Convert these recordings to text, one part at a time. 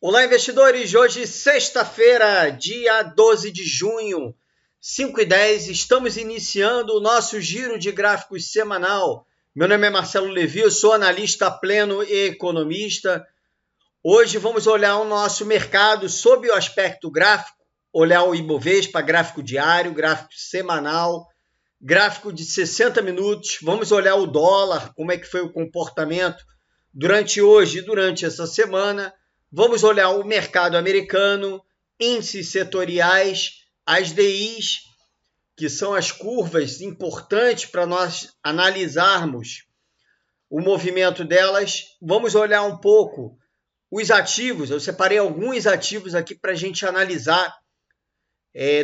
Olá, investidores! Hoje, sexta-feira, dia 12 de junho, 5h10, estamos iniciando o nosso giro de gráficos semanal. Meu nome é Marcelo Levi, eu sou analista pleno e economista. Hoje vamos olhar o nosso mercado sob o aspecto gráfico, olhar o Ibovespa, gráfico diário, gráfico semanal, gráfico de 60 minutos. Vamos olhar o dólar, como é que foi o comportamento durante hoje e durante essa semana. Vamos olhar o mercado americano, índices setoriais, as DIs, que são as curvas importantes para nós analisarmos o movimento delas. Vamos olhar um pouco os ativos. Eu separei alguns ativos aqui para a gente analisar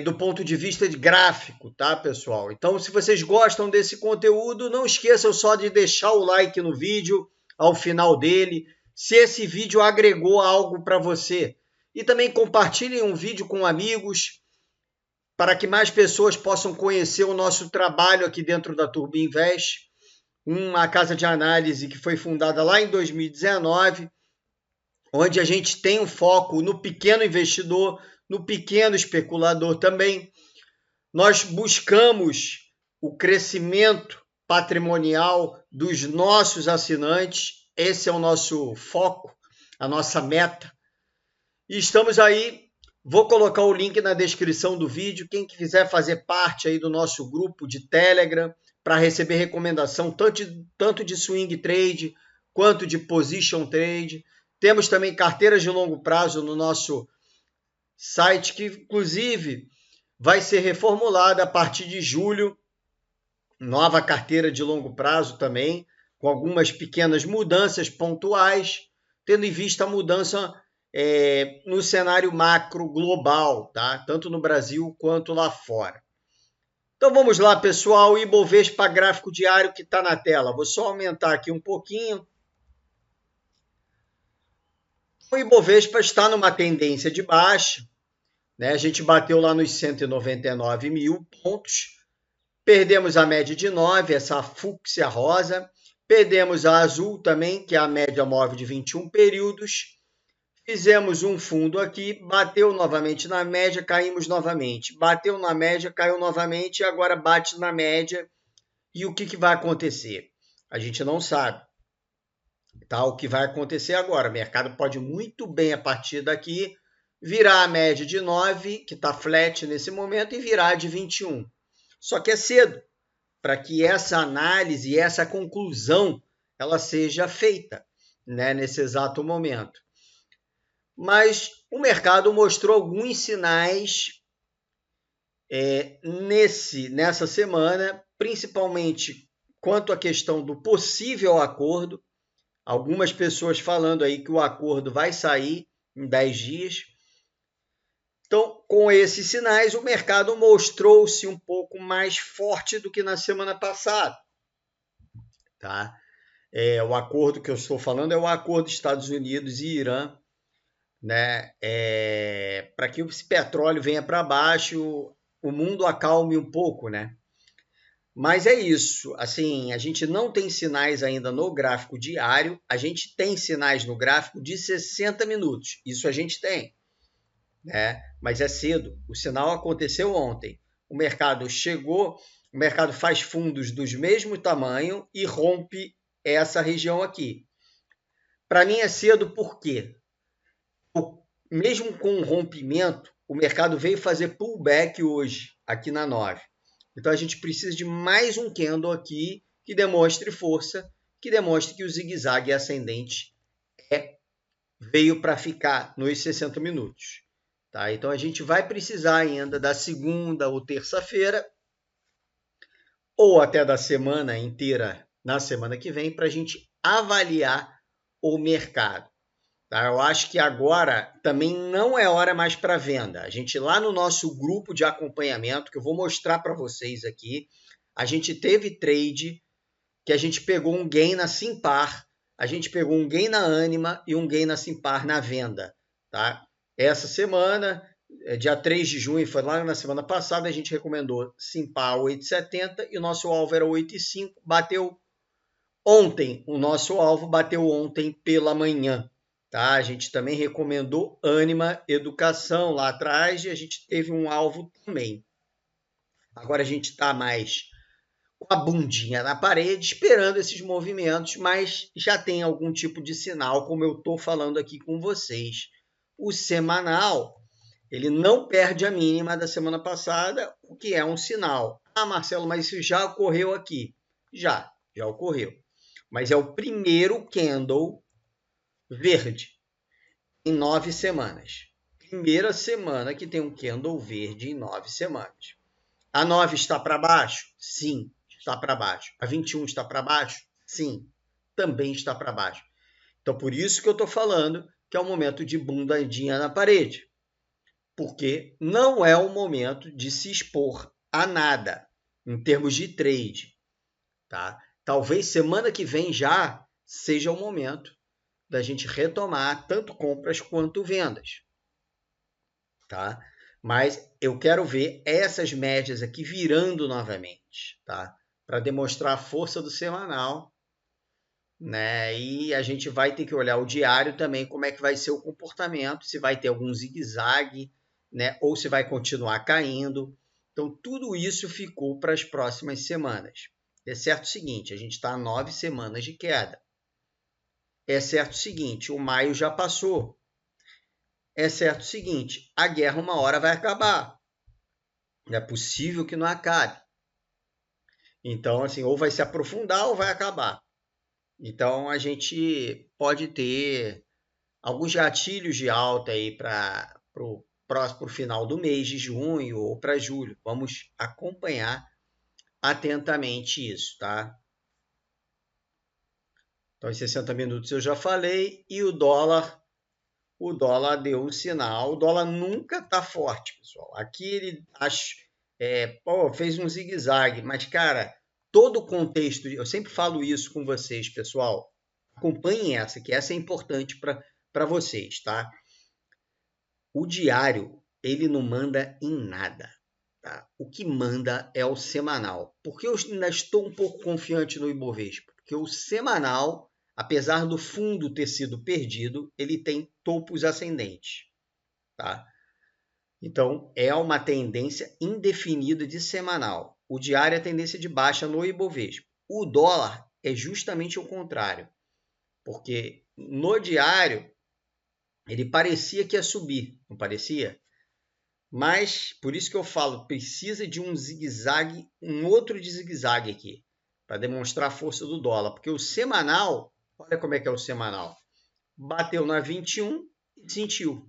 do ponto de vista de gráfico, tá, pessoal? Então, se vocês gostam desse conteúdo, não esqueçam só de deixar o like no vídeo ao final dele, se esse vídeo agregou algo para você. E também compartilhem um vídeo com amigos, para que mais pessoas possam conhecer o nosso trabalho aqui dentro da Turbo Invest, uma casa de análise que foi fundada lá em 2019, onde a gente tem um foco no pequeno investidor, no pequeno especulador também. Nós buscamos o crescimento patrimonial dos nossos assinantes. Esse é o nosso foco, a nossa meta. E estamos aí, vou colocar o link na descrição do vídeo. Quem quiser fazer parte aí do nosso grupo de Telegram para receber recomendação tanto de swing trade quanto de position trade. Temos também carteiras de longo prazo no nosso site, que inclusive vai ser reformulada a partir de julho. Nova carteira de longo prazo também, com algumas pequenas mudanças pontuais, tendo em vista a mudança no cenário macro global, tá? Tanto no Brasil quanto lá fora. Então vamos lá, pessoal, Ibovespa gráfico diário que está na tela. Vou só aumentar aqui um pouquinho. O Ibovespa está numa tendência de baixa, né? A gente bateu lá nos 199 mil pontos, perdemos a média de 9, essa fúcsia rosa, perdemos a azul também, que é a média móvel de 21 períodos, fizemos um fundo aqui, bateu novamente na média, caímos novamente, bateu na média, caiu novamente, e agora bate na média. E o que vai acontecer? A gente não sabe. Tá, o que vai acontecer agora? O mercado pode muito bem, a partir daqui, virar a média de 9, que está flat nesse momento, e virar de 21. Só que é cedo para que essa análise e essa conclusão ela seja feita, né, nesse exato momento. Mas o mercado mostrou alguns sinais nessa semana, principalmente quanto à questão do possível acordo. Algumas pessoas falando aí que o acordo vai sair em 10 dias. Então, com esses sinais, o mercado mostrou-se um pouco mais forte do que na semana passada. Tá? O acordo que eu estou falando é o acordo Estados Unidos e Irã, né? Para que esse petróleo venha para baixo, o mundo acalme um pouco, né? Mas é isso, assim, a gente não tem sinais ainda no gráfico diário, a gente tem sinais no gráfico de 60 minutos, isso a gente tem, né? Mas é cedo, o sinal aconteceu ontem, o mercado chegou, o mercado faz fundos do mesmo tamanho e rompe essa região aqui. Para mim é cedo porque, mesmo com o rompimento, o mercado veio fazer pullback hoje, aqui na 9. Então, a gente precisa de mais um candle aqui que demonstre força, que demonstre que o zigue-zague ascendente veio para ficar nos 60 minutos. Tá? Então, a gente vai precisar ainda da segunda ou terça-feira, ou até da semana inteira, na semana que vem, para a gente avaliar o mercado. Tá? Eu acho que agora também não é hora mais para venda. A gente lá no nosso grupo de acompanhamento, que eu vou mostrar para vocês aqui, a gente teve trade que a gente pegou um gain na Simpar, a gente pegou um gain na Anima e um gain na Simpar na venda. Tá? Essa semana, dia 3 de junho, foi lá na semana passada, a gente recomendou Simpar 8,70 e o nosso alvo era 8,5, bateu ontem, o nosso alvo bateu ontem pela manhã. tá? A gente também recomendou Ânima Educação lá atrás e a gente teve um alvo também. Agora a gente está mais com a bundinha na parede, esperando esses movimentos, mas já tem algum tipo de sinal, como eu estou falando aqui com vocês. O semanal, ele não perde a mínima da semana passada, o que é um sinal. Ah, Marcelo, mas isso já ocorreu aqui. Já ocorreu. Mas é o primeiro candle verde em 9 semanas. Primeira semana que tem um candle verde em 9 semanas. A 9 está para baixo? Sim, está para baixo. A 21 está para baixo? Sim, também está para baixo. Então, por isso que eu estou falando que é o momento de bundadinha na parede. Porque não é o momento de se expor a nada, em termos de trade. Tá? Talvez semana que vem já seja o momento da gente retomar tanto compras quanto vendas. Tá? Mas eu quero ver essas médias aqui virando novamente, tá? Para demonstrar a força do semanal, né? E a gente vai ter que olhar o diário também, como é que vai ser o comportamento, se vai ter algum zigue-zague, né? Ou se vai continuar caindo. Então, tudo isso ficou para as próximas semanas. É certo o seguinte, a gente está a 9 semanas de queda. É certo o seguinte, o maio já passou. É certo o seguinte, a guerra uma hora vai acabar. É possível que não acabe. Então, assim, ou vai se aprofundar ou vai acabar. Então, a gente pode ter alguns gatilhos de alta aí para o próximo final do mês de junho ou para julho. Vamos acompanhar atentamente isso, tá? Então, em 60 minutos eu já falei. E o dólar deu um sinal. O dólar nunca está forte, pessoal. Aqui ele fez um zigue-zague, mas, cara, todo o contexto, eu sempre falo isso com vocês, pessoal. Acompanhem essa, que essa é importante para vocês, tá? O diário, ele não manda em nada, tá? O que manda é o semanal. Por que eu ainda estou um pouco confiante no Ibovespa? Porque o semanal, apesar do fundo ter sido perdido, ele tem topos ascendentes, tá? Então, é uma tendência indefinida de semanal. O diário é tendência de baixa no Ibovespa. O dólar é justamente o contrário, porque no diário ele parecia que ia subir, não parecia? Mas, por isso que eu falo, precisa de um zigue-zague, um outro de zigue-zague aqui, para demonstrar a força do dólar. Porque o semanal, olha como é que é o semanal. Bateu na 21 e sentiu.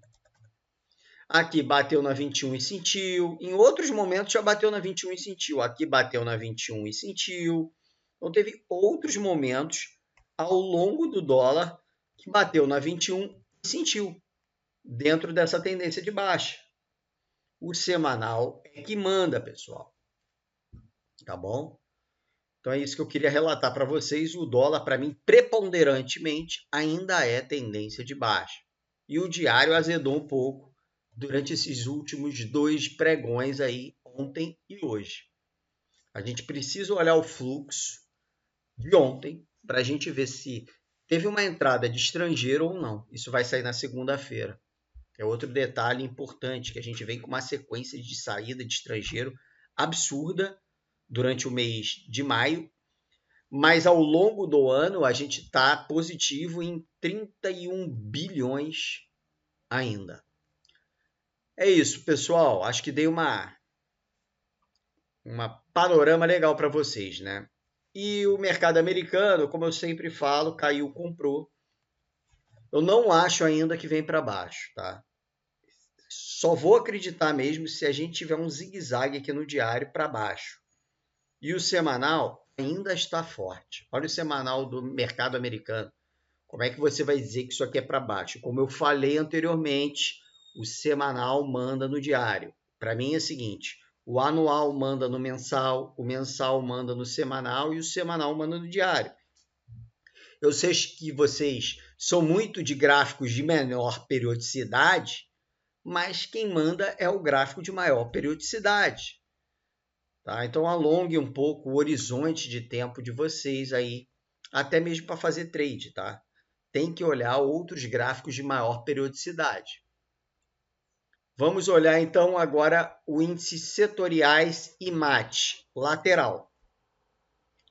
Aqui bateu na 21 e sentiu. Em outros momentos já bateu na 21 e sentiu. Aqui bateu na 21 e sentiu. Então teve outros momentos ao longo do dólar que bateu na 21 e sentiu. Dentro dessa tendência de baixa. O semanal é que manda, pessoal. Tá bom? Então é isso que eu queria relatar para vocês. O dólar, para mim, preponderantemente, ainda é tendência de baixa. E o diário azedou um pouco durante esses últimos 2 pregões aí, ontem e hoje. A gente precisa olhar o fluxo de ontem para a gente ver se teve uma entrada de estrangeiro ou não. Isso vai sair na segunda-feira. É outro detalhe importante, que a gente vem com uma sequência de saída de estrangeiro absurda durante o mês de maio, mas ao longo do ano a gente está positivo em 31 bilhões ainda. É isso, pessoal. Acho que dei uma panorama legal para vocês, né? E o mercado americano, como eu sempre falo, caiu, comprou. Eu não acho ainda que vem para baixo, tá? Só vou acreditar mesmo se a gente tiver um zigue-zague aqui no diário para baixo. E o semanal ainda está forte. Olha o semanal do mercado americano. Como é que você vai dizer que isso aqui é para baixo? Como eu falei anteriormente, o semanal manda no diário. Para mim é o seguinte, o anual manda no mensal, o mensal manda no semanal e o semanal manda no diário. Eu sei que vocês são muito de gráficos de menor periodicidade, mas quem manda é o gráfico de maior periodicidade. Tá? Então alongue um pouco o horizonte de tempo de vocês aí, até mesmo para fazer trade, tá? tem que olhar outros gráficos de maior periodicidade. Vamos olhar então agora o índice setoriais IMAT, lateral.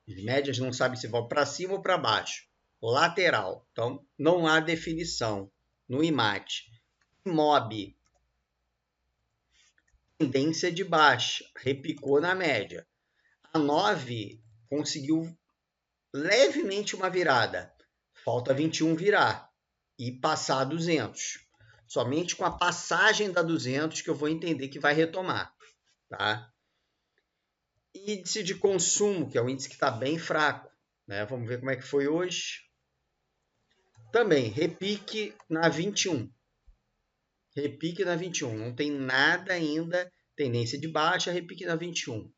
As médias não sabem se vão para cima ou para baixo. Lateral. Então, não há definição no IMAT. IMOB, tendência de baixa, repicou na média. A 9 conseguiu levemente uma virada. Falta 21 virar e passar a 200. Somente com a passagem da 200 que eu vou entender que vai retomar. Tá? Índice de consumo, que é um índice que está bem fraco. Né? Vamos ver como é que foi hoje. Também, repique na 21. Repique na 21. Não tem nada ainda. Tendência de baixa, repique na 21.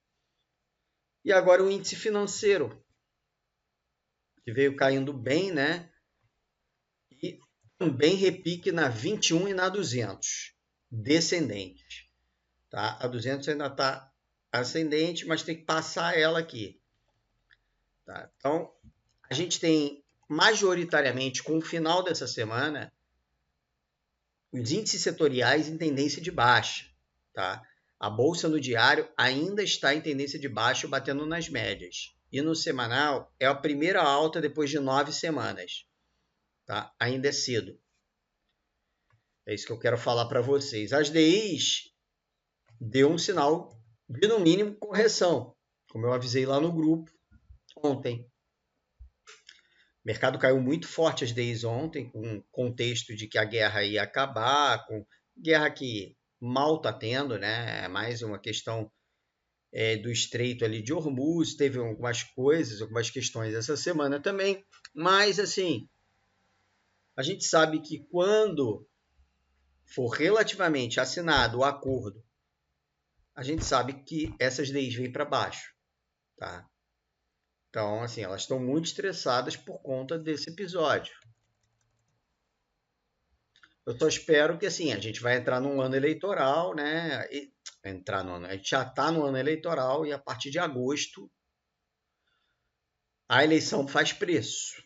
E agora o índice financeiro, que veio caindo bem, né? E também repique na 21 e na 200. Descendente. Tá? A 200 ainda está ascendente, mas tem que passar ela aqui. Tá? Então, a gente tem majoritariamente, com o final dessa semana, os índices setoriais em tendência de baixa. Tá? A bolsa no diário ainda está em tendência de baixa, batendo nas médias. E no semanal é a primeira alta depois de 9 semanas. Tá? Ainda é cedo. É isso que eu quero falar para vocês. As DIs deu um sinal de, no mínimo, correção, como eu avisei lá no grupo ontem. O mercado caiu muito forte as DIs ontem, com o contexto de que a guerra ia acabar, com guerra que mal está tendo, né? É mais uma questão do estreito ali de Hormuz, teve algumas coisas, algumas questões essa semana também, mas assim, a gente sabe que quando for relativamente assinado o acordo, a gente sabe que essas DIs vêm para baixo, tá? Então, assim, elas estão muito estressadas por conta desse episódio. Eu só espero que, assim, a gente vai entrar num ano eleitoral, né? A gente já está no ano eleitoral e a partir de agosto a eleição faz preço,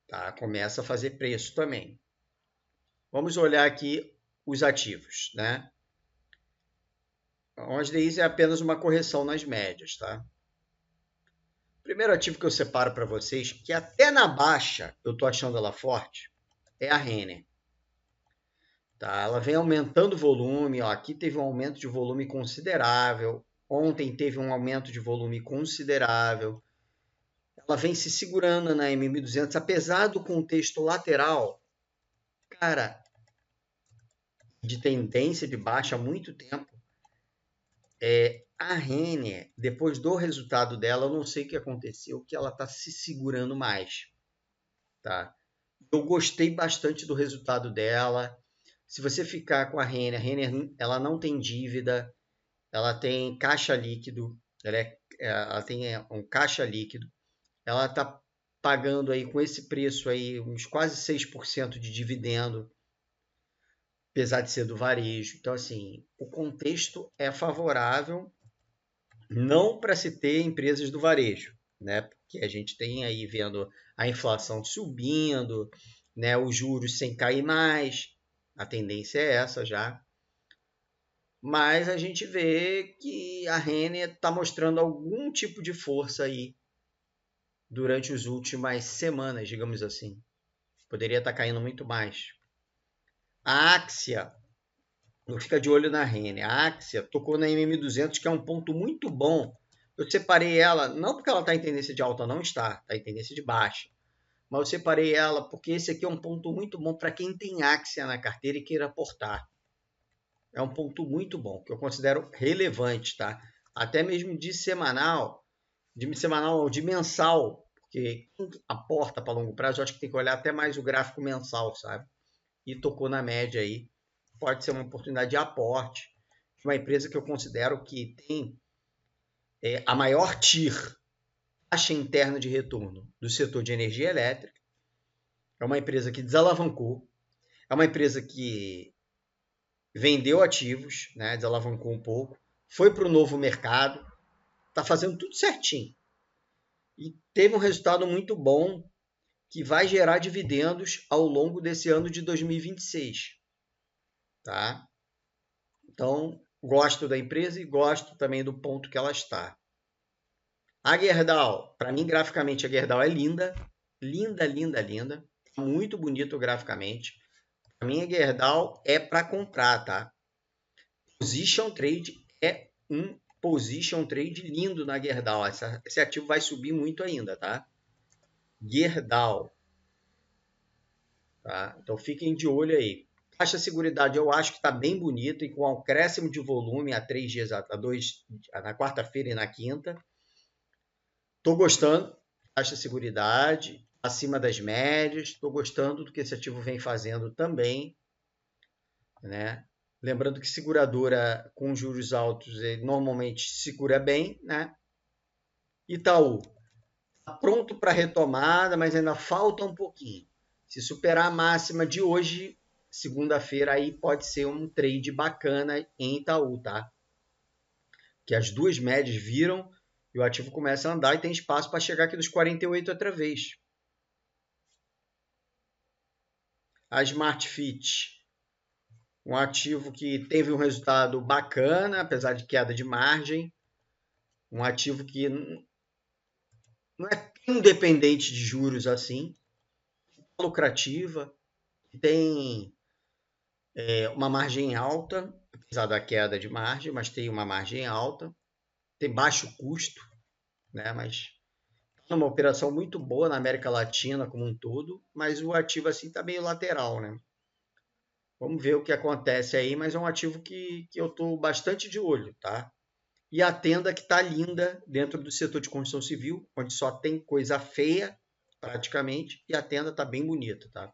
tá? Começa a fazer preço também. Vamos olhar aqui os ativos, né? As DIs é apenas uma correção nas médias, tá? O primeiro ativo que eu separo para vocês, que até na baixa eu estou achando ela forte, é a Renner. Tá? Ela vem aumentando o volume, ó, aqui teve um aumento de volume considerável, ontem teve um aumento de volume considerável, ela vem se segurando na M1200, apesar do contexto lateral, cara, de tendência de baixa há muito tempo. A Renner, depois do resultado dela, eu não sei o que aconteceu, que ela está se segurando mais. Tá? Eu gostei bastante do resultado dela. Se você ficar com a Renner ela não tem dívida, ela tem caixa líquido, ela tem um caixa líquido, ela está pagando aí com esse preço aí uns quase 6% de dividendo, apesar de ser do varejo. Então, assim, o contexto é favorável, não para se ter empresas do varejo, né? Porque a gente tem aí vendo a inflação subindo, né? Os juros sem cair mais, a tendência é essa já. Mas a gente vê que a Renner está mostrando algum tipo de força aí durante as últimas semanas, digamos assim. Poderia estar caindo muito mais. A Axia, não fica de olho na Renner. A Axia tocou na MM200, que é um ponto muito bom. Eu separei ela, não porque ela está em tendência de alta, não está em tendência de baixa. Mas eu separei ela porque esse aqui é um ponto muito bom para quem tem Axia na carteira e queira aportar. É um ponto muito bom, que eu considero relevante, tá? Até mesmo de semanal, de mensal, porque quem aporta para longo prazo, eu acho que tem que olhar até mais o gráfico mensal, sabe? E tocou na média aí. Pode ser uma oportunidade de aporte de uma empresa que eu considero que tem a maior TIR, taxa interna de retorno, do setor de energia elétrica. É uma empresa que desalavancou, é uma empresa que vendeu ativos, né, desalavancou um pouco, foi para o novo mercado, está fazendo tudo certinho. E teve um resultado muito bom que vai gerar dividendos ao longo desse ano de 2026. Tá? Então, gosto da empresa e gosto também do ponto que ela está. A Gerdau, para mim, graficamente, a Gerdau é linda. Linda, linda, linda. Muito bonito graficamente. Para mim, a Gerdau é para comprar, tá? Position Trade é um Position Trade lindo na Gerdau. Esse ativo vai subir muito ainda, tá? Gerdau. Tá? Então, fiquem de olho aí. Taxa de seguridade eu acho que está bem bonito e com um acréscimo de volume há 3 dias, na quarta-feira e na quinta. Estou gostando. Taxa de seguridade acima das médias. Estou gostando do que esse ativo vem fazendo também. Né? Lembrando que seguradora com juros altos normalmente segura bem. Né? Itaú está pronto para retomada, mas ainda falta um pouquinho. Se superar a máxima de hoje, segunda-feira, aí pode ser um trade bacana em Itaú, tá? Que as duas médias viram e o ativo começa a andar e tem espaço para chegar aqui nos 48 outra vez. A Smart Fit, um ativo que teve um resultado bacana, apesar de queda de margem. Um ativo que não é tão dependente de juros assim, lucrativa, tem uma margem alta, apesar da queda de margem, mas tem uma margem alta, tem baixo custo, né? Mas é uma operação muito boa na América Latina como um todo, mas o ativo assim está meio lateral, né? Vamos ver o que acontece aí, mas é um ativo que eu estou bastante de olho, tá? E a Tenda que está linda dentro do setor de construção civil, onde só tem coisa feia, praticamente, e a Tenda está bem bonita, tá?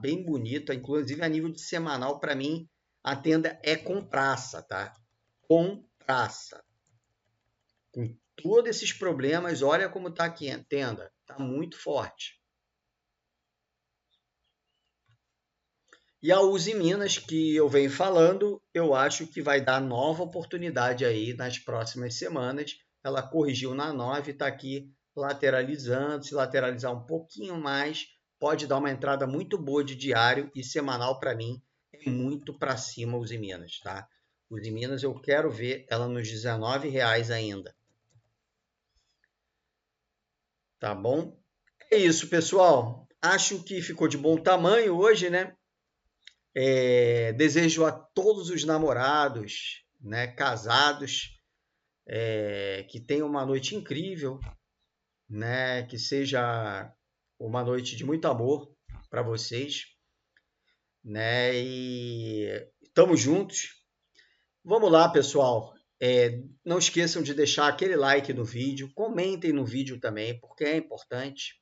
Bem bonita, inclusive a nível de semanal, para mim, a Tenda é com praça, tá? Com praça. Com todos esses problemas, olha como está aqui a Tenda. Está muito forte. E a Uzi Minas, que eu venho falando, eu acho que vai dar nova oportunidade aí nas próximas semanas. Ela corrigiu na 9, está aqui lateralizando. Se lateralizar um pouquinho mais, pode dar uma entrada muito boa de diário e semanal para mim. É muito para cima Uzi Minas, tá? Uzi Minas eu quero ver ela nos R$19 ainda. Tá bom? É isso, pessoal. Acho que ficou de bom tamanho hoje, né? Desejo a todos os namorados, né, casados, que tenham uma noite incrível, né, que seja uma noite de muito amor para vocês, né, e estamos juntos. Vamos lá, pessoal. Não esqueçam de deixar aquele like no vídeo, comentem no vídeo também, porque é importante.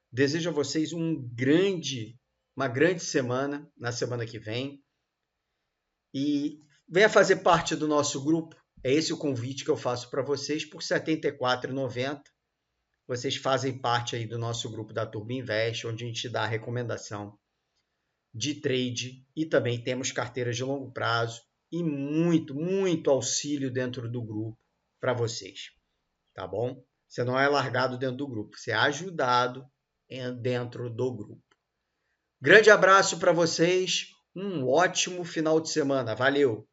Desejo a vocês uma grande semana na semana que vem. E venha fazer parte do nosso grupo. É esse o convite que eu faço para vocês por R$ 74,90. Vocês fazem parte aí do nosso grupo da Turbo Invest, onde a gente dá a recomendação de trade e também temos carteiras de longo prazo e muito, muito auxílio dentro do grupo para vocês. Tá bom? Você não é largado dentro do grupo, você é ajudado dentro do grupo. Grande abraço para vocês, um ótimo final de semana. Valeu!